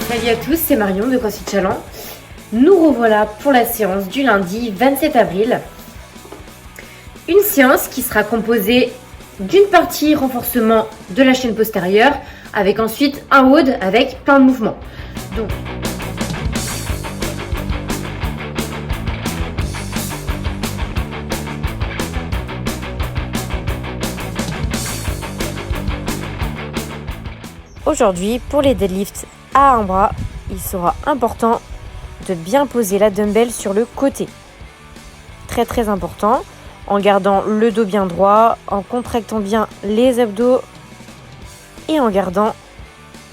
Salut à tous, c'est Marion de CrossFit Challenge. Nous revoilà pour la séance du lundi 27 avril. Une séance qui sera composée d'une partie renforcement de la chaîne postérieure avec ensuite un WOD avec plein de mouvements. Donc, aujourd'hui, pour les deadlifts à un bras, il sera important de bien poser la dumbbell sur le côté. Très important, en gardant le dos bien droit, en contractant bien les abdos et en gardant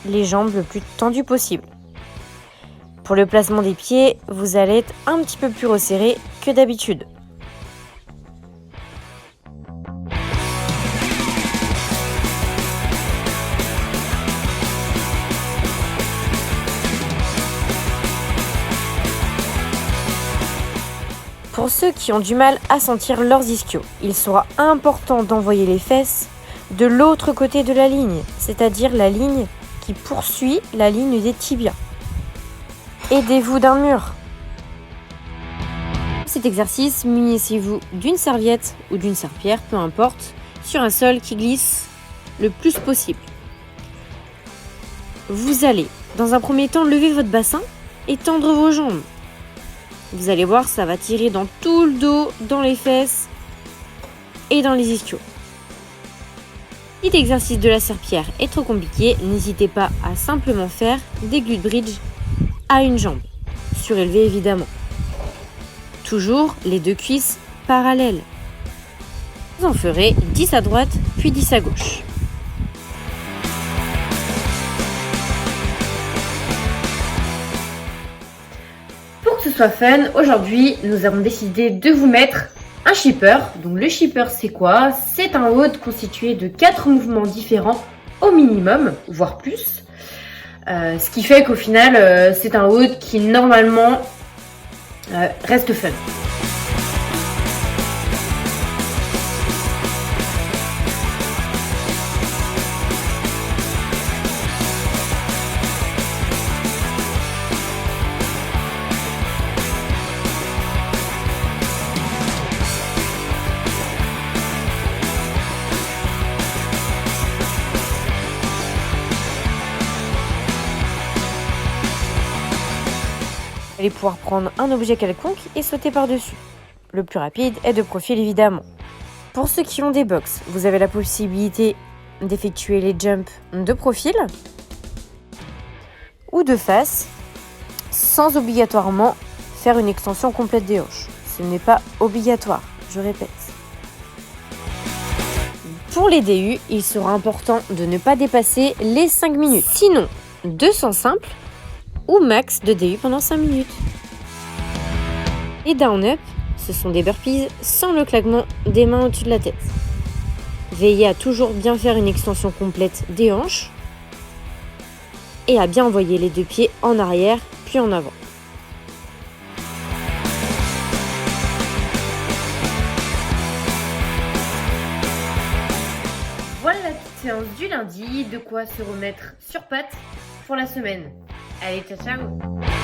les jambes le plus tendues possible. Pour le placement des pieds, vous allez être un petit peu plus resserré que d'habitude. Pour ceux qui ont du mal à sentir leurs ischios, il sera important d'envoyer les fesses de l'autre côté de la ligne, c'est-à-dire la ligne qui poursuit la ligne des tibias. Aidez-vous d'un mur. Pour cet exercice, munissez-vous d'une serviette ou d'une serpillière, peu importe, sur un sol qui glisse le plus possible. Vous allez, dans un premier temps, lever votre bassin et tendre vos jambes. Vous allez voir, ça va tirer dans tout le dos, dans les fesses et dans les ischios. Si l'exercice de la serpillière est trop compliqué, n'hésitez pas à simplement faire des glute bridge à une jambe, surélevée évidemment. Toujours les deux cuisses parallèles. Vous en ferez 10 à droite puis 10 à gauche. Pour que ce soit fun, aujourd'hui, nous avons décidé de vous mettre un shipper. Donc le shipper, c'est quoi? C'est un WOD constitué de 4 mouvements différents au minimum, voire plus. Ce qui fait qu'au final, c'est un WOD qui normalement reste fun. Vous allez pouvoir prendre un objet quelconque et sauter par-dessus. Le plus rapide est de profil évidemment. Pour ceux qui ont des box, vous avez la possibilité d'effectuer les jumps de profil ou de face sans obligatoirement faire une extension complète des hanches. Ce n'est pas obligatoire, je répète. Pour les DU, il sera important de ne pas dépasser les 5 minutes. Sinon, 200 simples ou max de DU pendant 5 minutes. Les down-up, ce sont des burpees sans le claquement des mains au-dessus de la tête. Veillez à toujours bien faire une extension complète des hanches et à bien envoyer les deux pieds en arrière puis en avant. Voilà la petite séance du lundi, de quoi se remettre sur pattes pour la semaine. Allez, ciao ciao!